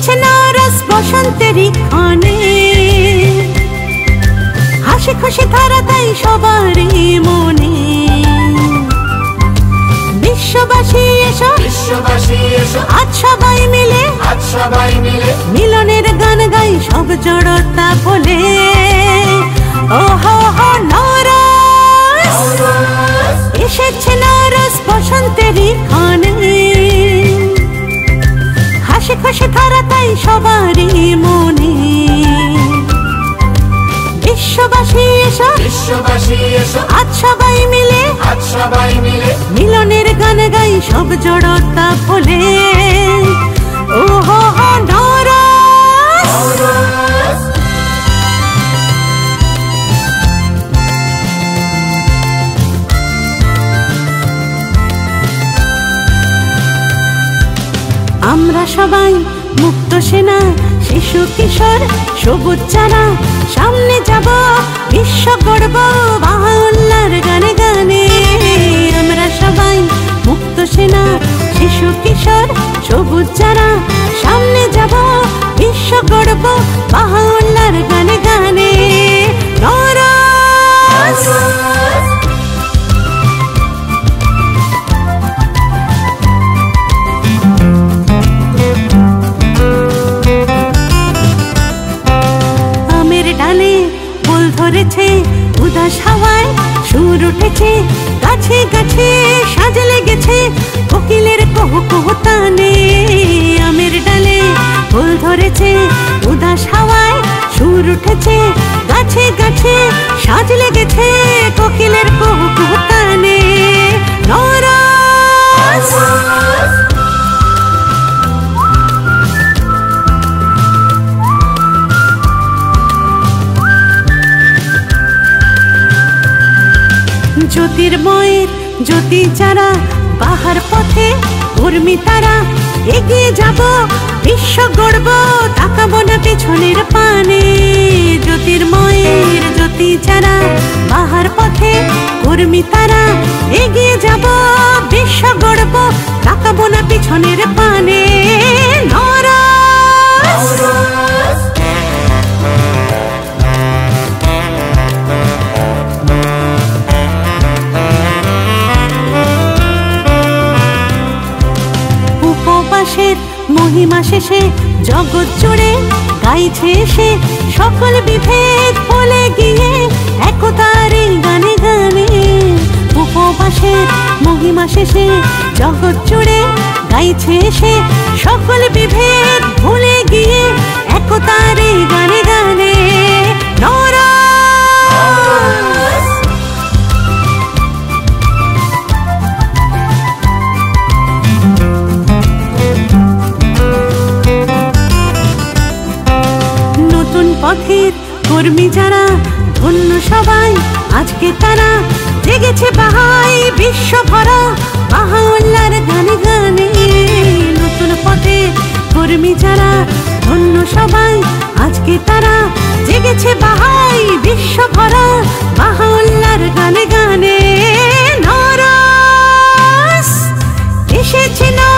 এসেছে নারাস বসন্তেরই ক্ষণে, হাসি খুশি ধারা তাই সবারই মনে। বিশ্ববাসী এসো, বিশ্ববাসী এসো, আজ সবাই মিলে, আজ সবাই মিলে মিলনের গান গাই সব জড়তা বলে। ও হো হো নারাস, এসেছে নারাস বসন্তেরই ক্ষণে, হাসি খুশি ধারা তাই সবারই মনে। বিশ্ববাসী এসো, বিশ্ববাসী এসো, আজ সবাই মিলে, আজ সবাই মিলে মিলনের গান গাই সব জড়তা বলে। ও হো হো নারাস। আমরা সবাই মুক্ত সেনা, শিশু কিশোর সবুজ চারা, সামনে যাব বিশ্ব গড়ব বাউল্লার গানে গানে। আমরা সবাই মুক্ত সেনা, শিশু কিশোর সবুজ চারা, সামনে যাব বিশ্ব গড়ব বাউল্লার গানে গানে। নারাস। ডালে ফুল ধরেছে, উদাস হাওয়ায় সুর উঠেছে, গাছে গাছে সাজে লেগেছে কোকিলের কুহু কুহু তানে। আমের ডালে ফুল ধরেছে, উদাস হাওয়ায় সুর উঠেছে, গাছে গাছে সাজে লেগেছে কোকিলের কুহু কুহু তানে। নারাস। জ্যোতির্ময়ের জ্যোতি যারা, বাহার পথে কর্মী তারা, এগিয়ে যাব বিশ্ব গড়ব তাকাবো না পেছনের পানে। জ্যোতির্ময়ের জ্যোতি যারা, বাহার পথে কর্মী তারা, এগিয়ে যাব বিশ্ব গড়ব তাকাবো না পেছনের পানে। নারাস। মহিমা শেষে জগৎ জুড়ে গাইছে এসে সকল বিভেদ ভুলে গিয়ে একতার এই গানে গানে। উপবাসের মহিমা শেষে জগৎ জুড়ে গাইছে এসে সকল বিভেদ ভুলে গিয়ে একতার এই গানে গানে। নারাস। পথের কর্মী যারা, ধন্য সবাই আজকে তারা, জেগেছে বাহাই বিশ্ব ভরা বাহাউল্লার গানে গানে। নতুন পথের কর্মী যারা, ধন্য সবাই আজকে তারা, জেগেছে বাহাই বিশ্ব ভরা বাহাউল্লার গানে গানে। নারাস। এসেছে না